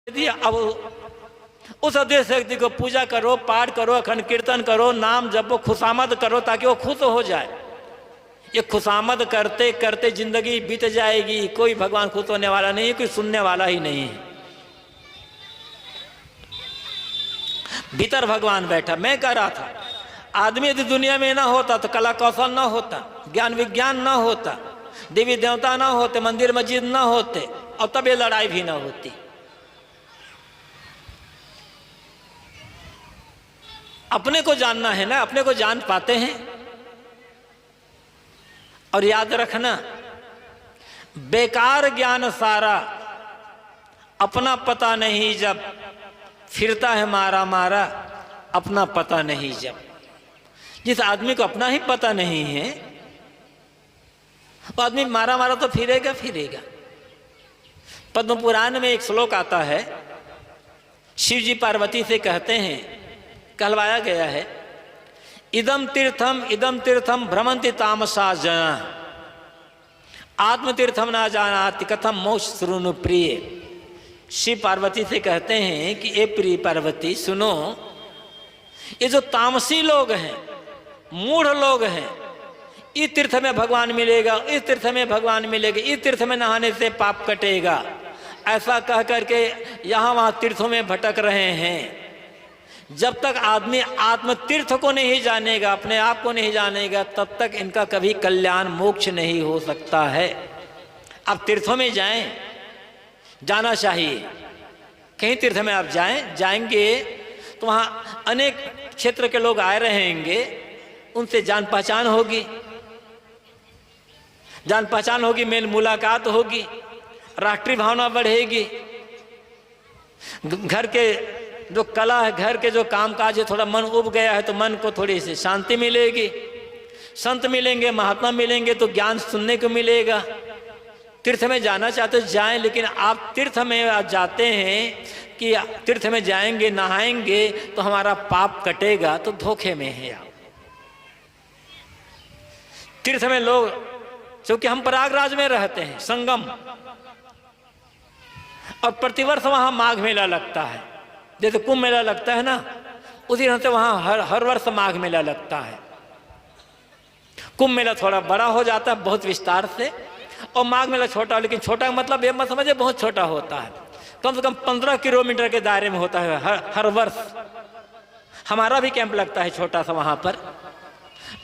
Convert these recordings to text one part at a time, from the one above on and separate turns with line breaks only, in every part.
दिया। अब उस अदृश्य शक्ति को पूजा करो, पाठ करो, अखंड कीर्तन करो, नाम जपो, खुशामद करो ताकि वो खुश हो जाए। ये खुशामद करते करते जिंदगी बीत जाएगी, कोई भगवान खुश होने वाला नहीं है, कोई सुनने वाला ही नहीं है। भीतर भगवान बैठा। मैं कह रहा था आदमी यदि दुनिया में ना होता तो कला कौशल ना होता, ज्ञान विज्ञान ना होता, देवी देवता ना होते, मंदिर मस्जिद ना होते, और तब ये लड़ाई भी ना होती। अपने को जानना है ना, अपने को जान पाते हैं। और याद रखना, बेकार ज्ञान सारा, अपना पता नहीं जब, फिरता है मारा मारा, अपना पता नहीं जब। जिस आदमी को अपना ही पता नहीं है वो आदमी मारा मारा तो फिरेगा फिरेगा। पद्म पुराण में एक श्लोक आता है, शिव जी पार्वती से कहते हैं, कहलवाया गया है, इदम तीर्थम भ्रमंति तामसा जना, आत्म तीर्थम ना जानाति कथम मोक्ष श्रुनु प्रिय। शिव पार्वती से कहते हैं कि ए प्रिय पार्वती सुनो, ये जो तामसी लोग हैं, मूढ़ लोग हैं, इस तीर्थ में भगवान मिलेगा, इस तीर्थ में भगवान मिलेगा, इस तीर्थ में नहाने से पाप कटेगा, ऐसा कह करके यहाँ वहाँ तीर्थों में भटक रहे हैं। जब तक आदमी आत्म तीर्थ को नहीं जानेगा, अपने आप को नहीं जानेगा, तब तक इनका कभी कल्याण मोक्ष नहीं हो सकता है। आप तीर्थों में जाएं, जाना चाहिए। कहीं तीर्थ में आप जाएंगे तो वहाँ अनेक क्षेत्र के लोग आए रहेंगे, उनसे जान पहचान होगी, मेल मुलाकात होगी, राष्ट्रीय भावना बढ़ेगी, घर के जो कला है, घर के जो कामकाज है, थोड़ा मन उब गया है तो मन को थोड़ी सी शांति मिलेगी। संत मिलेंगे, महात्मा मिलेंगे तो ज्ञान सुनने को मिलेगा। तीर्थ में जाना चाहते हो जाएं, लेकिन आप तीर्थ में आप जाते हैं कि तीर्थ में जाएंगे, नहाएंगे तो हमारा पाप कटेगा, तो धोखे में है आप। तीर्थ में लोग, क्योंकि हम प्रयागराज में रहते हैं, संगम, और प्रतिवर्ष वहां माघ मेला लगता है। जैसे कुंभ मेला लगता है ना, उसी तरह से वहां हर वर्ष माघ मेला लगता है। कुंभ मेला थोड़ा बड़ा हो जाता है, बहुत विस्तार से, और माघ मेला छोटा, लेकिन छोटा मतलब ये मत समझे बहुत छोटा होता है, कम से कम 15 किलोमीटर के दायरे में होता है हर वर्ष। हमारा भी कैंप लगता है छोटा सा, वहां पर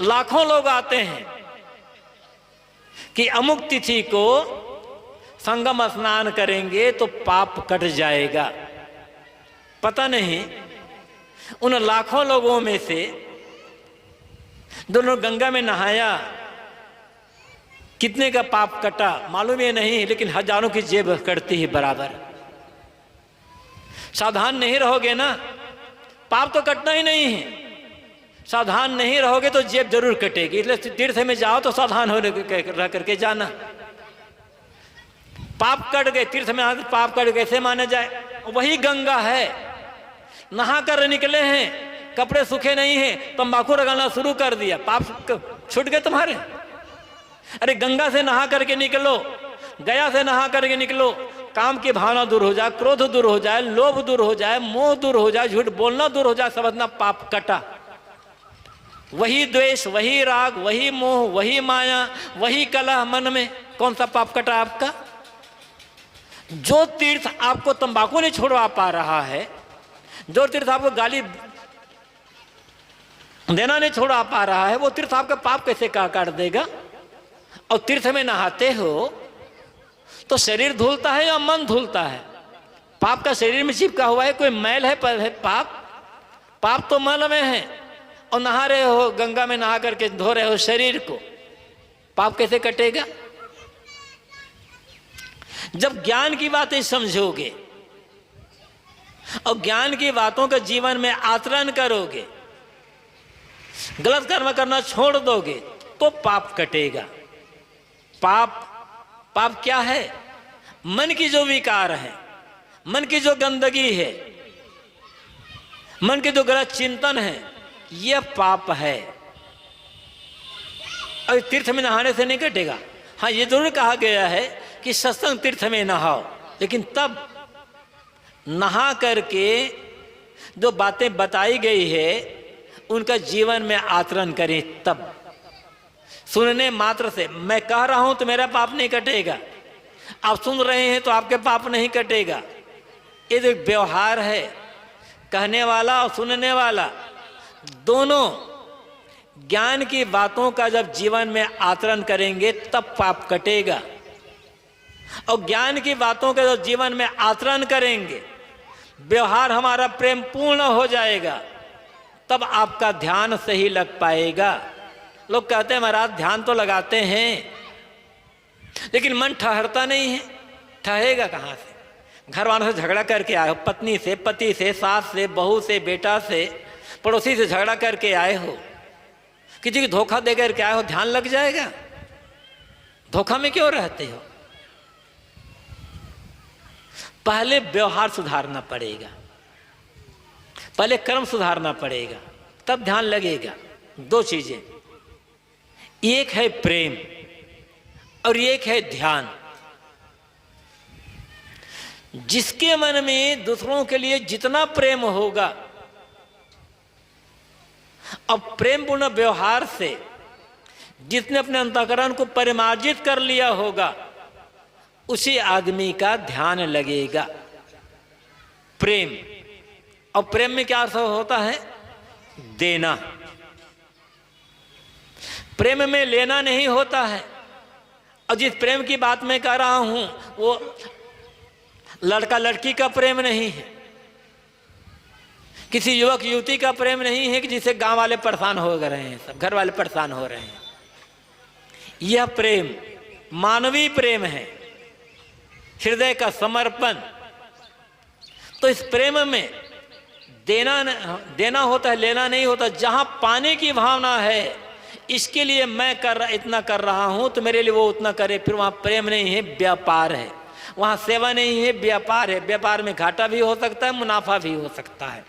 लाखों लोग आते हैं कि अमुक तिथि को संगम स्नान करेंगे तो पाप कट जाएगा। पता नहीं उन लाखों लोगों में से दोनों गंगा में नहाया, कितने का पाप कटा मालूम ही नहीं, लेकिन हजारों की जेब कटती है बराबर। सावधान नहीं रहोगे ना, पाप तो कटना ही नहीं है। सावधान नहीं रहोगे तो जेब जरूर कटेगी। इसलिए तीर्थ में जाओ तो सावधान हो रह करके जाना। पाप कट गए, तीर्थ में आते पाप कट कैसे माने जाए? वही गंगा है, नहा कर निकले हैं, कपड़े सूखे नहीं हैं, तंबाकू लगाना शुरू कर दिया, पाप छूट गए तुम्हारे। अरे गंगा से नहा करके निकलो, गया से नहा करके निकलो, काम की भावना दूर हो जाए, क्रोध दूर हो जाए, लोभ दूर हो जाए, मोह दूर हो जाए, झूठ बोलना दूर हो जाए, समझना पाप कटा। वही द्वेष, वही राग, वही मोह, वही माया, वही कलह मन में, कौन सा पाप कटा आपका? जो तीर्थ आपको तंबाकू नहीं छोड़वा पा रहा है, जो तीर्थ आपको गाली देना नहीं छोड़ा पा रहा है, वो तीर्थ आपका पाप कैसे काट देगा? और तीर्थ में नहाते हो तो शरीर धुलता है या मन धुलता है? पाप का शरीर में चिपका हुआ है, कोई मैल है पाप तो मल में है, और नहा रहे हो, गंगा में नहा करके धो रहे हो शरीर को, पाप कैसे कटेगा? जब ज्ञान की बातें समझोगे और ज्ञान की बातों का जीवन में आचरण करोगे, गलत कर्म करना छोड़ दोगे, तो पाप कटेगा। पाप क्या है? मन की जो विकार है, मन की जो गंदगी है, मन के जो गलत चिंतन है, यह पाप है। और तीर्थ में नहाने से नहीं कटेगा। हाँ, ये जरूर कहा गया है कि सत्संग तीर्थ में नहाओ, लेकिन तब नहा करके जो बातें बताई गई है उनका जीवन में आचरण करें। तब सुनने मात्र से मैं कह रहा हूं तो मेरा पाप नहीं कटेगा, आप सुन रहे हैं तो आपके पाप नहीं कटेगा। ये जो व्यवहार है, कहने वाला और सुनने वाला दोनों ज्ञान की बातों का जब जीवन में आचरण करेंगे तब पाप कटेगा। और ज्ञान की बातों का जब जीवन में आचरण करेंगे, व्यवहार हमारा प्रेम पूर्ण हो जाएगा, तब आपका ध्यान सही लग पाएगा। लोग कहते हैं महाराज ध्यान तो लगाते हैं लेकिन मन ठहरता नहीं है। ठहरेगा कहाँ से? घर वालों से झगड़ा करके आए हो, पत्नी से, पति से, सास से, बहू से, बेटा से, पड़ोसी से झगड़ा करके आए हो, किसी को धोखा दे करके आए हो, ध्यान लग जाएगा? धोखा में क्यों रहते हो? पहले व्यवहार सुधारना पड़ेगा, पहले कर्म सुधारना पड़ेगा, तब ध्यान लगेगा। दो चीजें, एक है प्रेम और एक है ध्यान। जिसके मन में दूसरों के लिए जितना प्रेम होगा और प्रेम पूर्ण व्यवहार से जिसने अपने अंतःकरण को परिमार्जित कर लिया होगा, उसी आदमी का ध्यान लगेगा। प्रेम, और प्रेम में क्या अर्थ होता है? देना। प्रेम में लेना नहीं होता है। और जिस प्रेम की बात मैं कर रहा हूं वो लड़का लड़की का प्रेम नहीं है, किसी युवक युवती का प्रेम नहीं है कि जिससे गांव वाले परेशान हो रहे हैं, सब घर वाले परेशान हो रहे हैं। यह प्रेम मानवीय प्रेम है, हृदय का समर्पण। तो इस प्रेम में देना होता है, लेना नहीं होता। जहां पाने की भावना है, इसके लिए मैं इतना कर रहा हूं तो मेरे लिए वो उतना करे, फिर वहां प्रेम नहीं है, व्यापार है। वहां सेवा नहीं है, व्यापार है। व्यापार में घाटा भी हो सकता है, मुनाफा भी हो सकता है।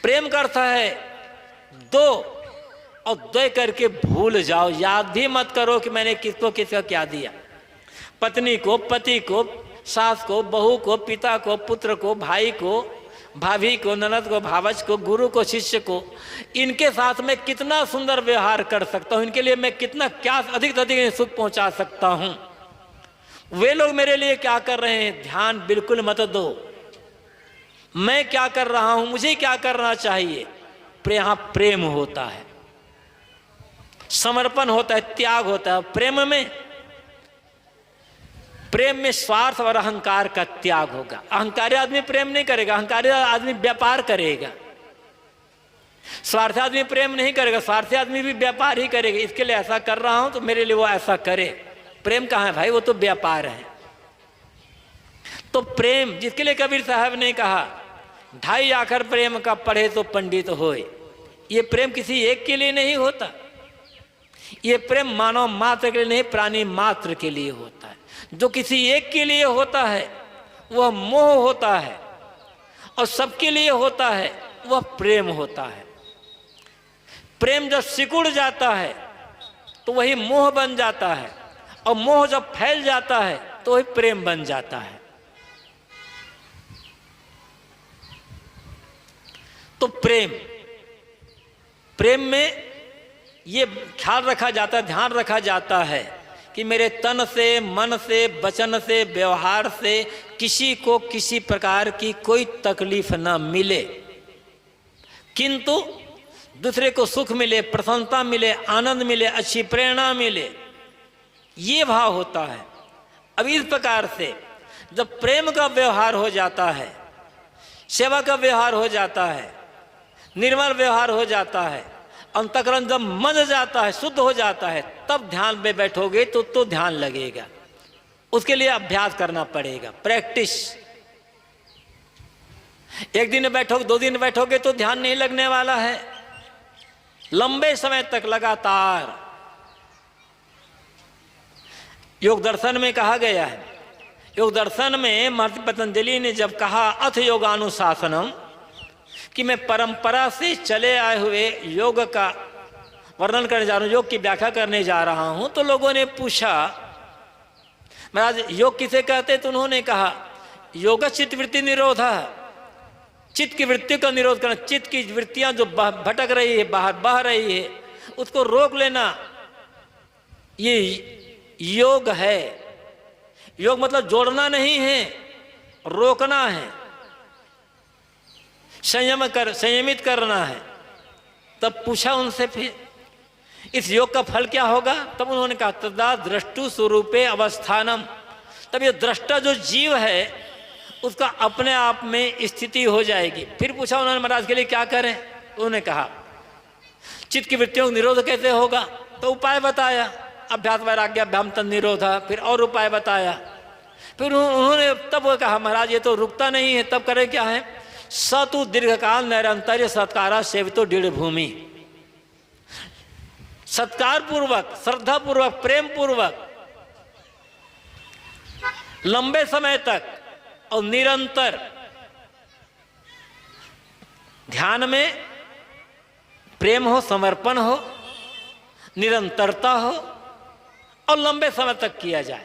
प्रेम का अर्थ है दो, और दो करके भूल जाओ, याद भी मत करो कि मैंने किसको किसका क्या दिया। पत्नी को, पति को, सास को, बहू को, पिता को, पुत्र को, भाई को, भाभी को, ननद को, भावच को, गुरु को, शिष्य को, इनके साथ में कितना सुंदर व्यवहार कर सकता हूं, इनके लिए मैं कितना क्या अधिक से अधिक सुख पहुंचा सकता हूं। वे लोग मेरे लिए क्या कर रहे हैं, ध्यान बिल्कुल मत दो। मैं क्या कर रहा हूं, मुझे क्या करना चाहिए। यहां प्रेम होता है, समर्पण होता है, त्याग होता है। प्रेम में स्वार्थ और अहंकार का त्याग होगा। अहंकारी आदमी प्रेम नहीं करेगा, अहंकारी आदमी व्यापार करेगा। स्वार्थी आदमी प्रेम नहीं करेगा, स्वार्थी आदमी भी व्यापार ही करेगा। इसके लिए ऐसा कर रहा हूं तो मेरे लिए वो ऐसा करे। प्रेम कहाँ है भाई? वो तो व्यापार है। तो प्रेम, जिसके लिए कबीर साहब ने कहा 2.5 आखर प्रेम का पढ़े तो पंडित होए, ये प्रेम किसी एक के लिए नहीं होता। ये प्रेम मानव मात्र के लिए नहीं, प्राणी मात्र के लिए होता है। जो किसी एक के लिए होता है वह मोह होता है, और सबके लिए होता है वह प्रेम होता है। प्रेम जब सिकुड़ जाता है तो वही मोह बन जाता है, और मोह जब फैल जाता है तो वही प्रेम बन जाता है। तो प्रेम में ये ख्याल रखा जाता है, ध्यान रखा जाता है कि मेरे तन से, मन से, वचन से, व्यवहार से किसी को किसी प्रकार की कोई तकलीफ ना मिले, किंतु दूसरे को सुख मिले, प्रसन्नता मिले, आनंद मिले, अच्छी प्रेरणा मिले, ये भाव होता है। अब इस प्रकार से जब प्रेम का व्यवहार हो जाता है, सेवा का व्यवहार हो जाता है, निर्मल व्यवहार हो जाता है, अंतःकरण जब मन जाता है, शुद्ध हो जाता है, तब ध्यान में बैठोगे तो ध्यान लगेगा। उसके लिए अभ्यास करना पड़ेगा, प्रैक्टिस। एक दिन बैठोगे, 2 दिन बैठोगे तो ध्यान नहीं लगने वाला है। लंबे समय तक लगातार। योग दर्शन में कहा गया है, योग दर्शन में महर्षि पतंजलि ने जब कहा अथ योगानुशासनम, कि मैं परंपरा से चले आए हुए योग का वर्णन करने जा रहा हूँ, योग की व्याख्या करने जा रहा हूँ, तो लोगों ने पूछा महाराज योग किसे कहते? तो उन्होंने कहा योग चित्तवृत्ति निरोध, चित्त की वृत्ति का निरोध करना, चित्त की वृत्तियां जो भटक रही है, बाहर बह रही है, उसको रोक लेना, ये योग है। योग मतलब जोड़ना नहीं है, रोकना है, संयमित करना है। तब पूछा उनसे फिर इस योग का फल क्या होगा? तब उन्होंने कहा तदा दृष्टु स्वरूपे अवस्थानम। तब ये दृष्टा जो जीव है उसका अपने आप में स्थिति हो जाएगी। फिर पूछा उन्होंने महाराज के लिए क्या करें? उन्होंने कहा चित्त की वृत्तियों का निरोध कैसे होगा? तो उपाय बताया, अभ्यास वैराग्याभ्याम तन निरोधा। फिर और उपाय बताया। फिर उन्होंने तब कहा महाराज ये तो रुकता नहीं है, तब करें क्या है? सतु दीर्घकाल नैरंतर्य सत्कारा सेवितो दृढ़ भूमि। सत्कार पूर्वक, श्रद्धा पूर्वक, प्रेम पूर्वक लंबे समय तक और निरंतर ध्यान में प्रेम हो, समर्पण हो, निरंतरता हो और लंबे समय तक किया जाए,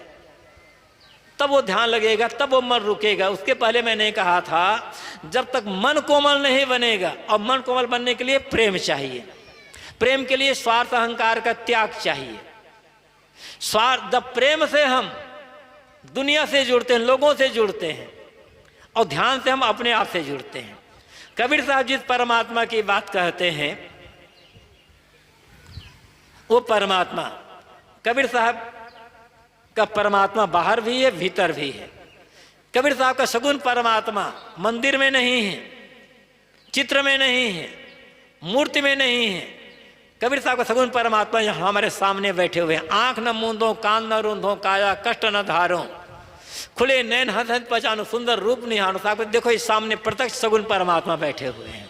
तब वो ध्यान लगेगा, तब वो मन रुकेगा। उसके पहले मैंने कहा था जब तक मन कोमल नहीं बनेगा, और मन कोमल बनने के लिए प्रेम चाहिए। प्रेम के लिए स्वार्थ अहंकार का त्याग चाहिए। स्वार्थ, जब प्रेम से हम दुनिया से जुड़ते हैं, लोगों से जुड़ते हैं, और ध्यान से हम अपने आप से जुड़ते हैं। कबीर साहब जिस परमात्मा की बात कहते हैं वो परमात्मा, कबीर साहब का परमात्मा बाहर भी है, भीतर भी है। कबीर साहब का सगुण परमात्मा मंदिर में नहीं है, चित्र में नहीं है, मूर्ति में नहीं है। कबीर साहब का सगुण परमात्मा यहाँ हमारे सामने बैठे हुए हैं। आंख न मूंदो, कान न रूंधो, काया कष्ट न धारो, खुले नैन हंस हंस पहचानो, सुंदर रूप निहारो। साहब देखो इस सामने प्रत्यक्ष सगुण परमात्मा बैठे हुए हैं।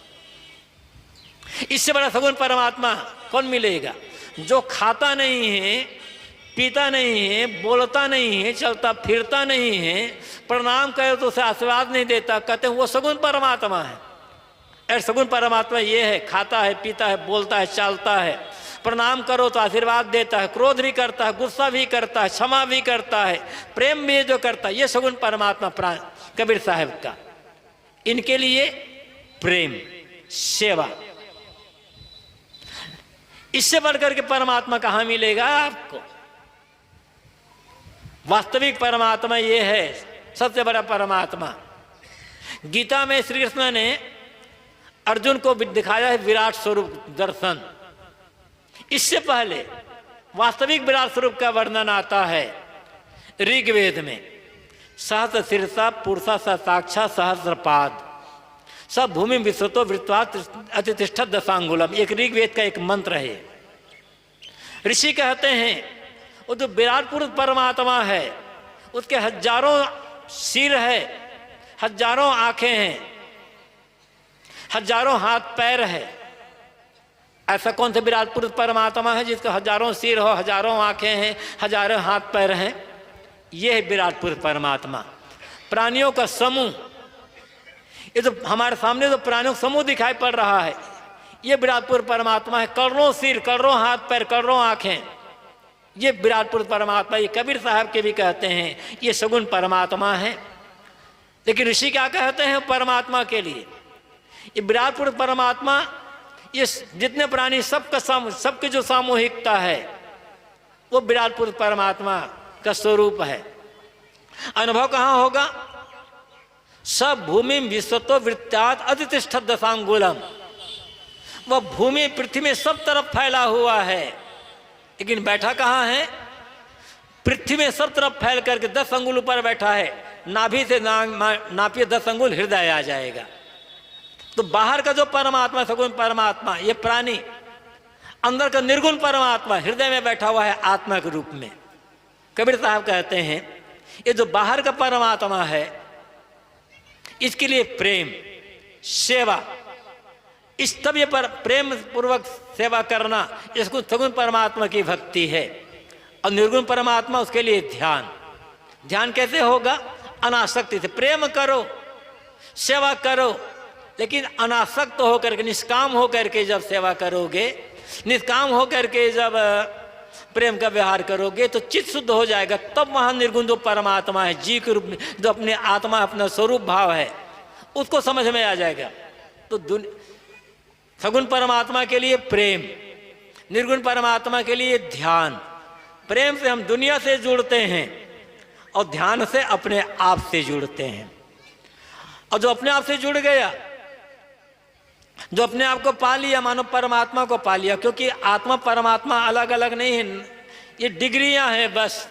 इससे बड़ा सगुण परमात्मा कौन मिलेगा? जो खाता नहीं है, पीता नहीं है, बोलता नहीं है, चलता फिरता नहीं है, प्रणाम करे तो उसे आशीर्वाद नहीं देता, कहते हैं वो सगुण परमात्मा है। और सगुण परमात्मा ये है, खाता है, पीता है, बोलता है, चलता है, प्रणाम करो तो आशीर्वाद देता है, क्रोध भी करता है, गुस्सा भी करता है, क्षमा भी करता है, प्रेम भी जो करता है, ये सगुण परमात्मा कबीर साहब का। इनके लिए प्रेम, सेवा, इससे बढ़कर के परमात्मा कहाँ मिलेगा आपको? वास्तविक परमात्मा ये है, सबसे बड़ा परमात्मा। गीता में श्री कृष्ण ने अर्जुन को दिखाया है विराट स्वरूप दर्शन। इससे पहले वास्तविक विराट स्वरूप का वर्णन आता है ऋग्वेद में। सहस्र शीर्षा पुरुषा साक्षा सहस्रपाद सब भूमि विश्वतो वृत्वात् अतिष्ठ दशांगुलम। एक ऋग्वेद का एक मंत्र है। ऋषि कहते हैं वो जो विराट पुरुष परमात्मा है उसके हजारों सिर है, हजारों आंखें हैं, हजारों हाथ पैर है। ऐसा कौन सा विराट पुरुष परमात्मा है जिसके हजारों सिर हो, हजारों आंखें हैं, हजारों हाथ पैर हैं? यह है विराट पुरुष परमात्मा। प्राणियों का समूह, ये तो हमारे सामने जो प्राणियों का समूह दिखाई पड़ रहा है ये विराट पुरुष परमात्मा है। करोड़ों सिर, करोड़ों हाथ पैर, करोड़ों आंखें, ये विराट पुरुष परमात्मा। ये कबीर साहब के भी कहते हैं ये सगुण परमात्मा है। लेकिन ऋषि क्या कहते हैं परमात्मा के लिए? ये विराट पुरुष परमात्मा, ये जितने प्राणी सबके जो सामूहिकता है वो विराट पुरुष परमात्मा का स्वरूप है। अनुभव कहाँ होगा? सब भूमि विश्वतो वृत्तात् अतिष्ठ दशांगुलम। वह भूमि पृथ्वी में सब तरफ फैला हुआ है, लेकिन बैठा कहाँ है? पृथ्वी में सब तरफ फैल करके 10 अंगुल ऊपर बैठा है। नाभि से नापिए 10 अंगुल हृदय आ जाएगा। तो बाहर का जो परमात्मा सगुण परमात्मा, ये प्राणी, अंदर का निर्गुण परमात्मा हृदय में बैठा हुआ है आत्मा के रूप में। कबीर साहब कहते हैं ये जो बाहर का परमात्मा है इसके लिए प्रेम, सेवा, इस तब ये पर प्रेम पूर्वक सेवा करना, इसको सगुण परमात्मा की भक्ति है। और निर्गुण परमात्मा उसके लिए ध्यान। ध्यान कैसे होगा? अनासक्ति से। प्रेम करो, सेवा करो, लेकिन अनासक्त होकर के, निष्काम होकर के जब सेवा करोगे, निष्काम होकर के जब प्रेम का व्यवहार करोगे तो चित्त शुद्ध हो जाएगा। तब वहाँ निर्गुण जो परमात्मा है, जीव के रूप में, जो अपने आत्मा, अपना स्वरूप भाव है, उसको समझ में आ जाएगा। तो सगुण परमात्मा के लिए प्रेम, निर्गुण परमात्मा के लिए ध्यान। प्रेम से हम दुनिया से जुड़ते हैं और ध्यान से अपने आप से जुड़ते हैं। और जो अपने आप से जुड़ गया, जो अपने आप को पा लिया, मानो परमात्मा को पा लिया। क्योंकि आत्मा परमात्मा अलग अलग नहीं है, ये डिग्रियां हैं बस।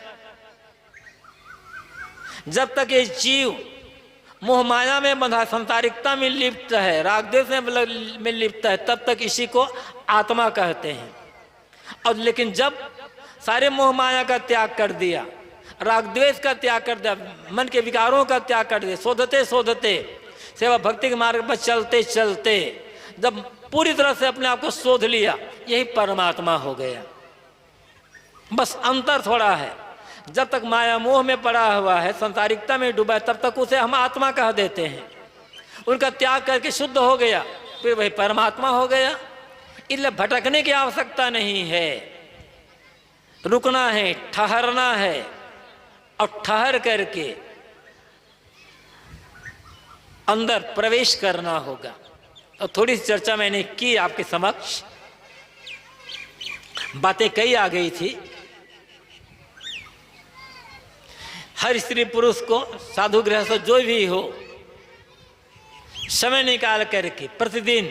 जब तक ये जीव मोह माया में बंधा, संसारिकता में लिप्त है, राग द्वेष में लिप्त है, तब तक इसी को आत्मा कहते हैं। और लेकिन जब सारे मोह माया का त्याग कर दिया, राग द्वेष का त्याग कर दिया, मन के विकारों का त्याग कर दिया, शोधते शोधते सेवा भक्ति के मार्ग पर चलते चलते जब पूरी तरह से अपने आप को शोध लिया, यही परमात्मा हो गया। बस अंतर थोड़ा है, जब तक माया मोह में पड़ा हुआ है, संसारिकता में डूबा है, तब तक उसे हम आत्मा कह देते हैं। उनका त्याग करके शुद्ध हो गया, फिर वही परमात्मा हो गया। इसलिए भटकने की आवश्यकता नहीं है, रुकना है, ठहरना है और ठहर करके अंदर प्रवेश करना होगा। और थोड़ी सी चर्चा मैंने की आपके समक्ष, बातें कई आ गई थी। हर स्त्री पुरुष को, साधु गृहस्थ जो भी हो, समय निकाल करके प्रतिदिन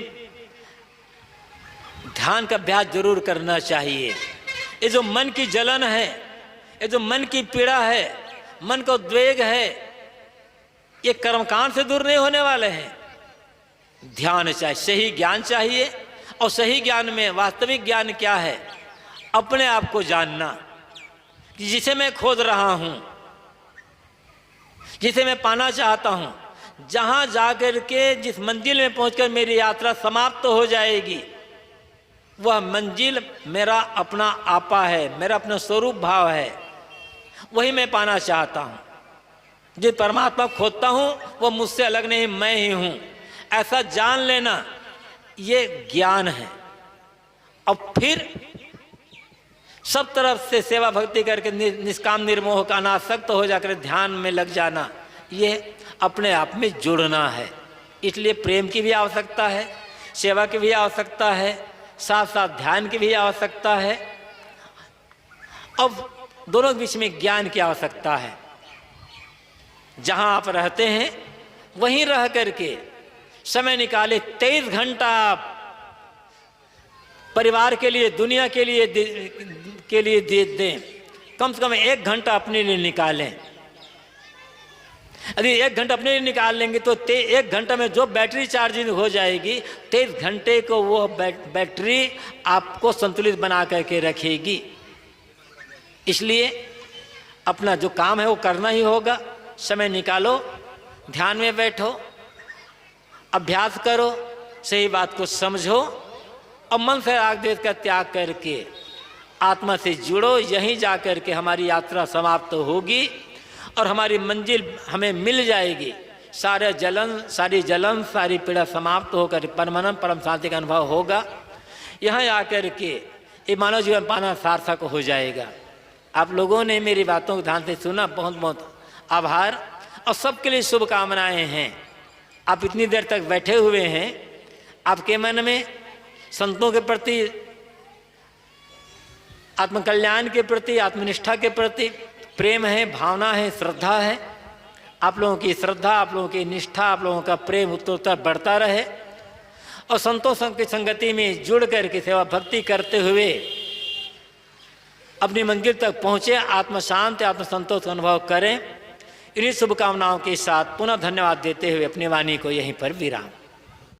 ध्यान का अभ्यास जरूर करना चाहिए। ये जो मन की जलन है, ये जो मन की पीड़ा है, मन का उद्वेग है, ये कर्मकांड से दूर नहीं होने वाले हैं। ध्यान चाहिए, सही ज्ञान चाहिए। और सही ज्ञान में वास्तविक ज्ञान क्या है? अपने आप को जानना कि जिसे मैं खोज रहा हूं, जिसे मैं पाना चाहता हूं, जहां जाकर के जिस मंजिल में पहुंचकर मेरी यात्रा समाप्त हो जाएगी, वह मंजिल मेरा अपना आपा है, मेरा अपना स्वरूप भाव है, वही मैं पाना चाहता हूं। जिस परमात्मा खोजता हूं वो मुझसे अलग नहीं, मैं ही हूं, ऐसा जान लेना, ये ज्ञान है। और फिर सब तरफ से सेवा भक्ति करके निष्काम निर्मोह का अनासक्त हो जाकर ध्यान में लग जाना, ये अपने आप में जुड़ना है। इसलिए प्रेम की भी आवश्यकता है, सेवा की भी आवश्यकता है, साथ साथ ध्यान की भी आवश्यकता है। अब दोनों के बीच में ज्ञान की आवश्यकता है। जहां आप रहते हैं वहीं रह करके समय निकाले, 23 घंटा आप परिवार के लिए, दुनिया के लिए दे दें। कम से कम 1 घंटा अपने लिए निकालें। यदि 1 घंटा अपने लिए निकाल लेंगे तो 1 घंटा में जो बैटरी चार्जिंग हो जाएगी, 23 घंटे को वो बैटरी आपको संतुलित बना करके रखेगी। इसलिए अपना जो काम है वो करना ही होगा। समय निकालो, ध्यान में बैठो, अभ्यास करो, सही बात को समझो और मन से राग द्वेष का त्याग करके आत्मा से जुड़ो। यहीं जा कर के हमारी यात्रा समाप्त होगी और हमारी मंजिल हमें मिल जाएगी। सारी जलन सारी पीड़ा समाप्त होकर परमानंद परम शांति का अनुभव होगा। यहाँ आकर के ये मानव जीवन पाना सार्थक हो जाएगा। आप लोगों ने मेरी बातों को ध्यान से सुना, बहुत बहुत आभार और सबके लिए शुभकामनाएं हैं। आप इतनी देर तक बैठे हुए हैं, आपके मन में संतों के प्रति, आत्मकल्याण के प्रति, आत्मनिष्ठा के प्रति प्रेम है, भावना है, श्रद्धा है। आप लोगों की श्रद्धा, आप लोगों की निष्ठा, आप लोगों का प्रेम उत्तरोत्तर बढ़ता रहे और संतों की संगति में जुड़ करके सेवा भक्ति करते हुए अपनी मंजिल तक पहुँचे, आत्मशांत, आत्मसंतोष का अनुभव करें। इन्हीं शुभकामनाओं के साथ पुनः धन्यवाद देते हुए अपनी वाणी को यहीं पर विराम।